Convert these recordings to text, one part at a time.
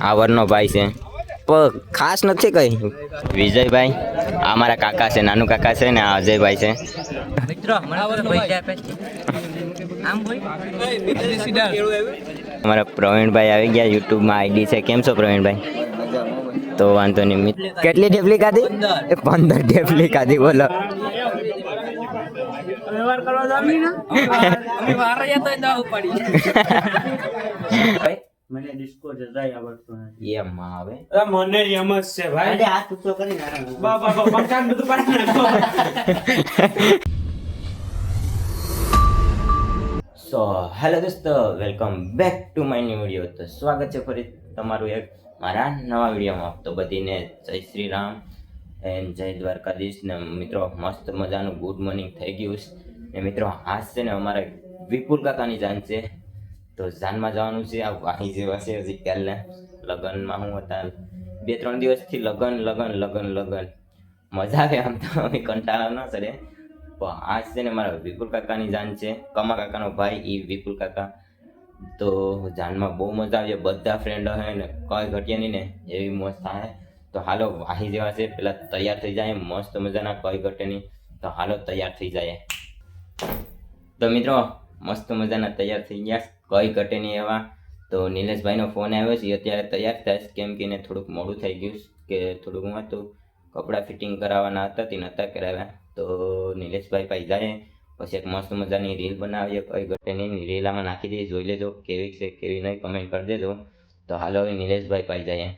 આ વરનો ભાઈ છે પણ ખાસ નથી કઈ. વિજયભાઈ આ મારા કાકા છે, નાનું કાકા છે ને આ અજયભાઈ છે. અમારા પ્રવીણભાઈ આવી ગયા, યુટ્યુબમાં આઈડી છે. કેમ છો પ્રવીણભાઈ? તો વાંધો નહીં. કેટલી ઢેફલી ખાધી? 15 ઢેફલી ખાધી. બોલો મને ડિસ્કો જજાય આવડતો નથી. એમ આવે મને એમ જ છે ભાઈ. હાથ ઊંચો કરી બાબા પંખાન બધું પાડી નાખો. સો હેલો દોસ્તો, welcome back to my new video. તો સ્વાગત છે ફરી તમારું એક મારા નવા વિડીયોમાં. તો બધીને જય શ્રી રામ એન્ડ જય દ્વારકાધીશ. ને મિત્રો મસ્ત મજાનું ગુડ મોર્નિંગ થઈ ગયું ને મિત્રો. આજ છે ને અમારે વિપુલ કાકાની જાન છે, તો જાનમાં જવાનું છે. આ વાહી જેવા છે હજી કાલને લગ્નમાં હું હતા 2-3 દિવસથી લગન મજા આવે. આમ તો અમે કંટાળા ન ચડે, પણ આજ છે ને મારા વિપુલ કાકાની જાન છે. કમા કાકાનો ભાઈ એ વિપુલ કાકા. તો જાનમાં બહુ મજા આવે, બધા ફ્રેન્ડ હે ને કઈ ઘટ્યા નહીં ને એવી મોજ થાય. તો હાલો વાહી જેવા છે, પેલા તૈયાર થઈ જાય મસ્ત મજાના, કઈ ઘટે નહીં. તો હાલો તૈયાર થઈ જાય. તો મિત્રો મસ્ત મજાના તૈયાર થઈ ગયા, કઈ ઘટે નહીં એવા. તો નિલેશભાઈનો ફોન આવ્યો છે, અત્યારે તૈયાર થાય કેમ કે એને થોડુંક મોડું થઈ ગયું કે થોડુંક હું હતું કપડાં ફિટિંગ કરાવવાના હતા તે નહોતા કરાવ્યા. તો નિલેશભાઈ પાઈ જાય પછી એક મસ્ત મજાની રીલ બનાવીએ, કઈ ઘટે નહીં. રીલ આમાં નાખી દઈએ, જોઈ લેજો કેવી છે કેવી નહીં, કમેન્ટ કરી દેજો. તો હાલો હવે નિલેશભાઈ પાઈ જાય.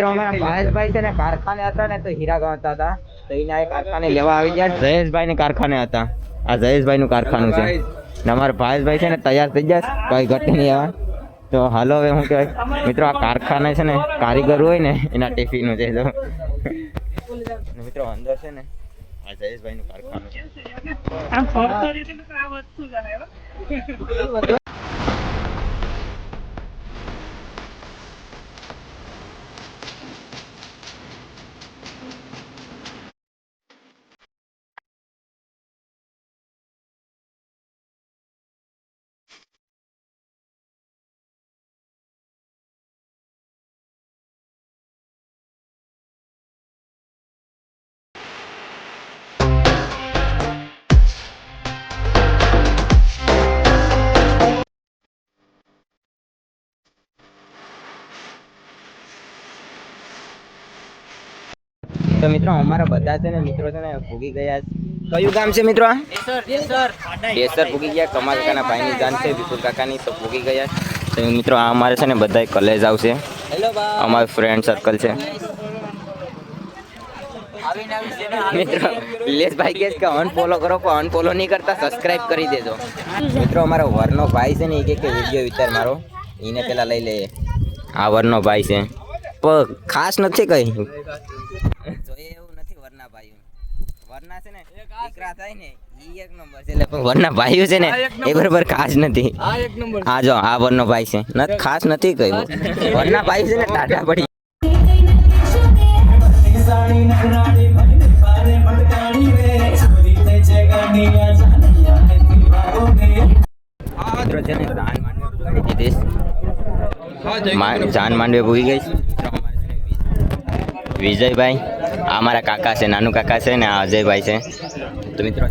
અમારા ભાઈ છે ને કારખાને હતા ને, તો હીરા ગણતા હતા, તો એના એ કારખાને લેવા આવી ગયા. જયેશભાઈ ને કારખાને હતા. આ જયેશભાઈ નું કારખાનું છે ને અમારા ભાઈ છે ને તૈયાર થઈ ગયા, કઈ ઘટે નહીં આવા. તો હાલો હવે હું કહેવાય મિત્રો, આ કારખાને છે ને કારીગર હોય ને એના ટિફિનનું છે. તો મિત્રો અંદર છે ને આ જયેશભાઈ નું કારખાનું છે. તો મિત્રો અમારા બધા છે ને મિત્રો છે ને ભૂગી ગયા. કયું ગામ છે મિત્રો? ડેસર ભૂગી ગયા. કમા કાકાના ભાઈની જાન છે, વિપુલ કાકાની, તો ભૂગી ગયા. તો મિત્રો આ અમારે છે ને બધા કલેજ આવશે, અમારું ફ્રેન્ડ સર્કલ છે. મિત્રો નિલેશભાઈ કહે કે અનફોલો કરો, પણ અનફોલો નહીં કરતા, સબસ્ક્રાઇબ કરી દેજો. મિત્રો અમારો વરનો ભાઈ છે ને એ કે વિડીયો વિચાર મારો, એને પેલા લઈ લઈએ. આ વરનો ભાઈ છે પણ ખાસ નથી કઈ જોઈએ એવું નથી. વરના ભાઈઓ વરના છે ને દીકરા થાય ને ઈ એક નંબર છે, એટલે પણ વરના ભાઈઓ છે ને એ બરાબર ખાસ નથી. આ જો આ વરનો ભાઈ છે, ખાસ નથી કહ્યું. વરના ભાઈ છે ને ટાટા પડી. જાન માંડવે ભૂગી ગઈ. વિજયભાઈ આ મારા કાકા છે, નાનું કાકા છે ને આ અજયભાઈ છે. તો મિત્રો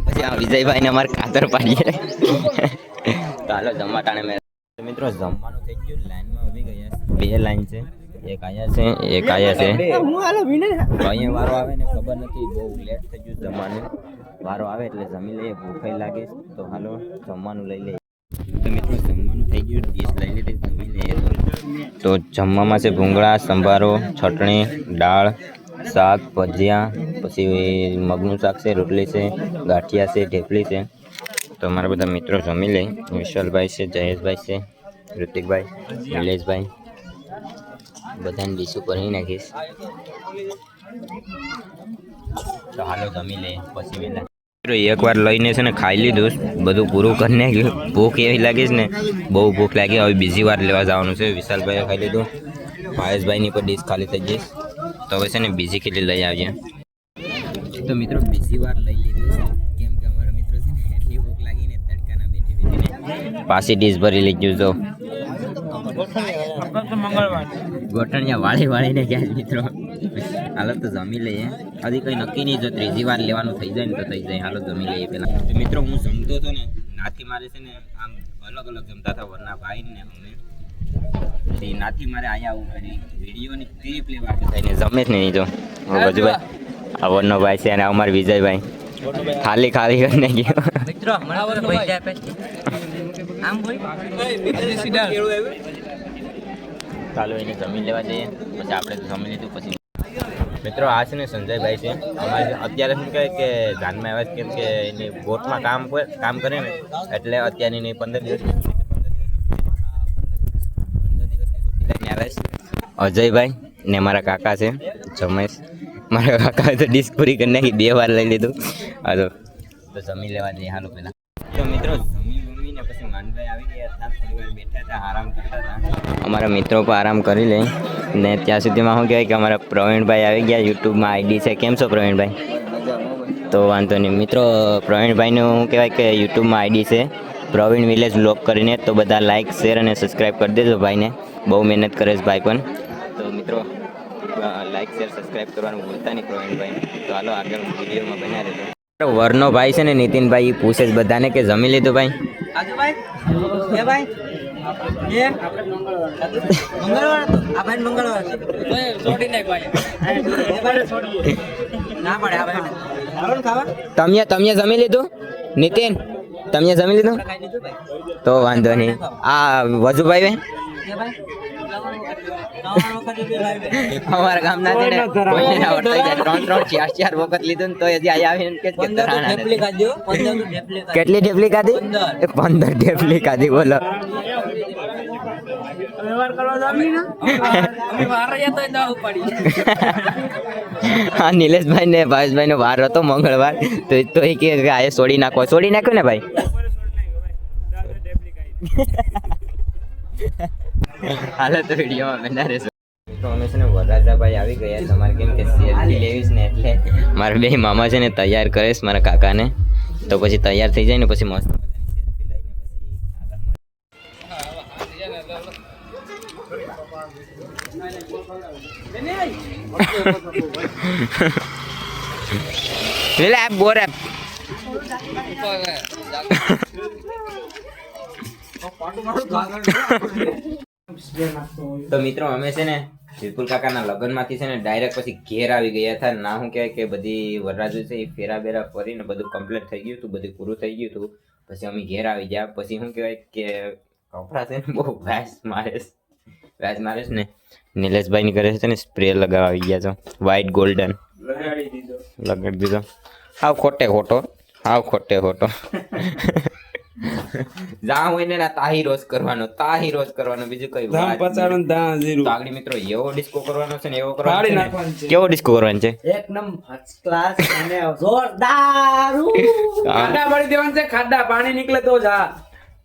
પછી વિજયભાઈ ને અમારે કાતર પાડીએ. તો હાલો જમવા ટાણે મેં મિત્રો જમવાનું થઈ ગયું. લાઈનમાં ઉભી ગયા, 2 લાઈન છે, એક આયા છે એક આયા છે. અહીંયા વારો આવે ને ખબર નથી, બહુ લેટ થઈ ગયું જમવાનું. વારો આવે એટલે જમી લઈએ, ભૂખાઈ લાગે. તો હાલો જમવાનું લઈ લઈએ. તો મિત્રો જમવાનું થઈ ગયું, ડીશ લઈ લીધી, જમી લઈએ. તો જમવામાં છે ભૂંગળા, સંભારો, ચટણી, દાળ, શાક, ભજીયા, પછી મગનું શાક છે, રોટલી છે, ગાંઠિયા છે, ઢેફલી છે. તો અમારા બધા મિત્રો જમી લે. વિશાલભાઈ છે, જયેશભાઈ છે, ઋતિકભાઈ, નિલેશભાઈ, બધાને ડીશું ભરી નાખીશ. તો હાલો જમી લે પછી વેલા એકવાર લઈને છે ને ખાઈ લીધું, બધું પૂરું કરી નાખ્યું. ભૂખ એવી લાગીશ ને, બહુ ભૂખ લાગી. હવે બીજી વાર લેવા જવાનું છે. વિશાલભાઈએ ખાઈ લીધું, ભાવેશભાઈની પર ડીશ ખાલી થઈ જઈશ, તો હવે છે ને બીજી ખીલી લઈ આવીએ. તો મિત્રો બીજી વાર લઈ લીધું છે, કેમ કે અમારા મિત્રો છે ને એટલી ભૂખ લાગી ને તડકાના બેઠી બેઠીને પાછી ડીશ ભરી લઈ ગયું. તો ગોઠણિયા વાળીને ગયા મિત્રો. હાલો તો જમી લઈએ. હજી કંઈ નક્કી નહીં, જો ત્રીજી વાર લેવાનું થઈ જાય ને તો થઈ જાય. હાલો જમી લઈએ પહેલાં. મિત્રો હું જમતો હતો ને, નાથી મારે છે ને આમ અલગ અલગ જમતા હતા વરના ભાઈ ને અમે. નાથી મારે અહીંયા આવું કરી વિડીયોની ક્લિપ લેવા થઈને જમે જ નહીં. જો ગજુભાઈ આ વરનો ભાઈ છે અને અમારા વિજયભાઈ ખાલી ખાલી કરીને ગયો. ચાલો એને જમીન લેવા જઈએ, પછી આપણે જમી લીધું પછી. મિત્રો આ છે ને સંજયભાઈ છે અમારે. અત્યારે શું કહે કે જાનમાં આવ્યા છે, કેમ કે એની બોટમાં કામ કરે ને, એટલે અત્યારે એની 15 દિવસ અજયભાઈ ને મારા કાકા છે જમેશ. મારા કાકા તો ડિસ્ક પૂરી કરી નાખી, 2 વાર લઈ લીધું. હાલો તો જમી લેવા જઈએ. હાલો પહેલાં તો મિત્રો જમીને પછી માનભાઈ આવી ગયા હતા, થોડી વાર બેઠા હતા, આરામ કરતા હતા. અમારા મિત્રો પણ આરામ કરી લે ને ત્યાં સુધીમાં શું કહેવાય કે અમારા પ્રવીણભાઈ આવી ગયા. યુટ્યુબમાં આઈડી છે. કેમ છો પ્રવીણભાઈ? તો વાંધો નહીં મિત્રો, પ્રવીણભાઈનું શું કહેવાય કે યુટ્યુબમાં આઈડી છે પ્રવીણ વિલેજ વ્લોગ કરીને. તો બધા લાઇક શેર અને સબસ્ક્રાઈબ કરી દેજો ભાઈને, બહુ મહેનત કરે છે ભાઈ પણ. તો મિત્રો લાઇક શેર સબસ્ક્રાઈબ કરવાનું ભૂલતા નહીં પ્રવીણભાઈ. તો હાલો આગળ વિડીયોમાં બન્યા રહેજો. વરનો ભાઈ છે ને નીતિનભાઈ, પૂછે છે બધાને કે જમી લીધું ભાઈ? તમે જમી લીધું? નીતિન તમે જમી લીધું? તો વાંધો નહીં. આ વજુભાઈ અમારા ગામના છે ને કોઈને ના વર્તાઈ જાય. 3 4 વખત લીધું ને તો હજી આયા આવીને કે કેટલી ઢેફલી ખાધી? 15 ઢેફલી ખાધી. બોલો હા નિલેશભાઈ ને ભાવેશભાઈ નો વાર હતો મંગળવાર, તો એ કે આ છોડી નાખ્યો ને ભાઈ. હાલો તો વિડીયોમાં બના રહેશો. તો અમે છે ને વરરાજાભાઈ આવી ગયા. તમારે કેમ કે સેલ્ફી લેવી છે ને, એટલે મારા 2 મામા છે ને તૈયાર કરે છે મારા કાકાને. તો પછી તૈયાર થઈ જાય ને પછી મસ્ત બોર એપ તો મિત્રો અમે છે ને વિપુલ કાકાના લગ્નમાંથી છે ને ડાયરેક્ટ પછી ઘેર આવી ગયા હતા. ના શું કહેવાય કે બધી વરરાજો છે એ ફેરા બેરા ફરીને બધું કમ્પ્લીટ થઈ ગયું હતું, બધું પૂરું થઈ ગયું હતું. પછી અમે ઘેર આવી ગયા. પછી શું કહેવાય કે કપડા છે ને બહુ વ્યાસ મારે છે ને નિલેશભાઈની કરે છે ને સ્પ્રે લગાવવા આવી ગયા છો. વ્હાઈટ ગોલ્ડન લગાડી દીધો. હાવ ખોટે ખોટો જા હોય ને તાહી રોજ કરવાનો બીજું કઈ આગળ મિત્રો એવો ડિસ્કો કરવાનો છે ને એવો કરવાનો. કેવો ડિસ્કો કરવાનો છે? એકદમ ફર્સ્ટ ક્લાસ અને જોરદાર. ખાડા ભરી દેવાનું છે, ખાડા પાણી નીકળે તો જા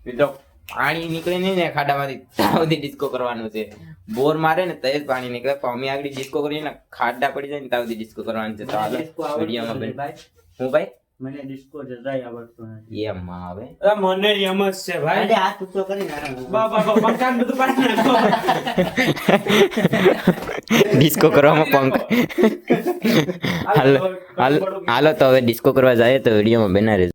મિત્રો. પાણી નીકળે નહીં ને ખાડામાંથી, ત્યાં સુધી ડિસ્કો કરવાનું છે. બોર મારે ને તો જ પાણી નીકળે, પણ અમે આગળ ડિસ્કો કરીએ ને ખાડા પડી જાય ને ત્યાં સુધી ડિસ્કો કરવાનું છે. તો હાલો વિડીયોમાં બને. હું ભાઈ મને ડિસ્કો જરાય આવડતું નથી. એમાં આવે મને એમ જ છે ભાઈ. અરે હાથ ઊંચો કરીને આરામ. બાબા પંખાન બધું પાડી નાખો. ડિસ્કો કરવામાં પંખ. હાલો તો હવે ડિસ્કો કરવા જાય તો વિડીયોમાં બના રહેજો.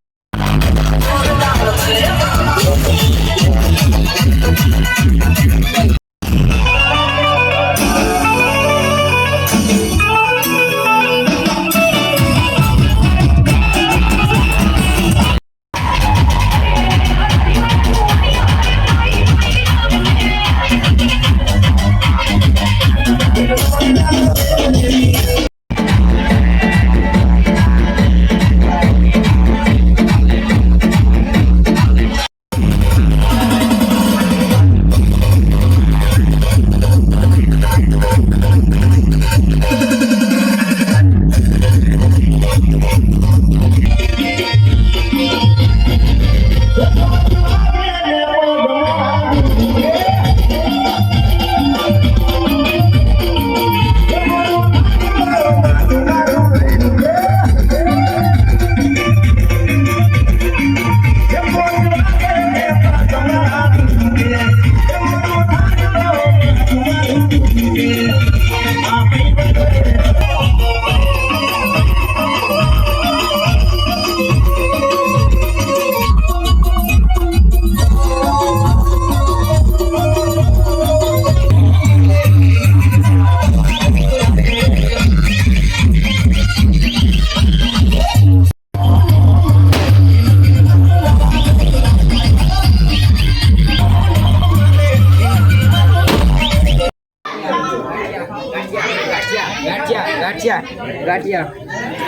ગાંઠિયા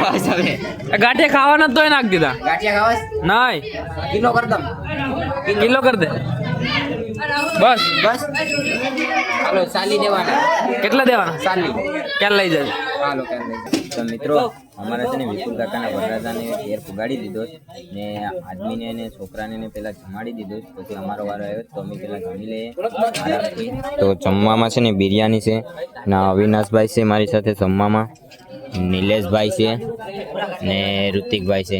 બસ હવે ગાંઠિયા ખાવાના જ તોય નાખ દીધા ગાંઠિયા ખાવાસ નાય કિલો કર દમ કિલો કર દે બસ બસ હાલો ચાલી દેવાના કેટલા દેવાના ચાલી ક્યાં લઈ જાય હાલો તો મિત્રો અમારા છે ને વિપુલ કાકાના વરરાજાને ઘેર પુગાડી દીધો ને આદમીને ને છોકરાને ને પેલા જમાડી દીધો પછી અમારો વારો આવ્યો તો અમે પેલા જમી લઈએ આરામથી. તો જમવામાં છે ને બિરયાની છે ના અવિનાશભાઈ છે મારી સાથે જમવામાં, નિલેશભાઈ છે ને ઋતિકભાઈ છે.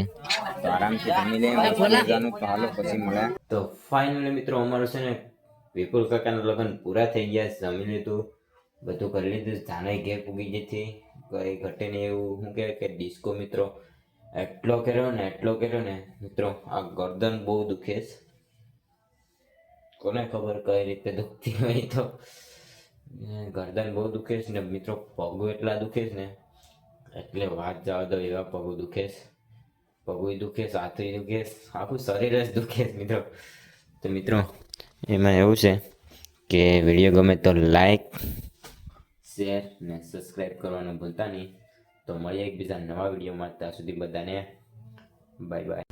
તો આરામથી જમી લઈએ મજાનું. તો હાલો પછી મળ્યા. તો ફાઇનલી મિત્રો અમારું છે ને વિપુલ કાકાના લગ્ન પૂરા થઈ ગયા, જમી લીધું, બધું કરી લીધું, જાણે ઘેર પૂગી ગઈ હતી. કઈ ઘટે ને એવું શું કહેવાય કે ડિસ્કો મિત્રો એટલો કર્યો ને મિત્રો આ ગરદન બહુ દુખે છે. કોને ખબર કઈ રીતે દુખતી હોય, તો ગરદન બહુ દુખે છે ને મિત્રો, પગું એટલા દુખે છે ને એટલે વાત જવા દો, એવા પગું દુખે છે, પગું દુખે છે, હાથું દુખે છે, આખું શરીર જ દુખે છે મિત્રો. તો મિત્રો એમાં એવું છે કે વિડીયો ગમે તો લાઈક, શેર ને સબસ્ક્રાઈબ કરવાનું ભૂલતા નહીં. તો મળીએ એકબીજા નવા વિડીયોમાં. ત્યાં સુધી બધાને બાય બાય.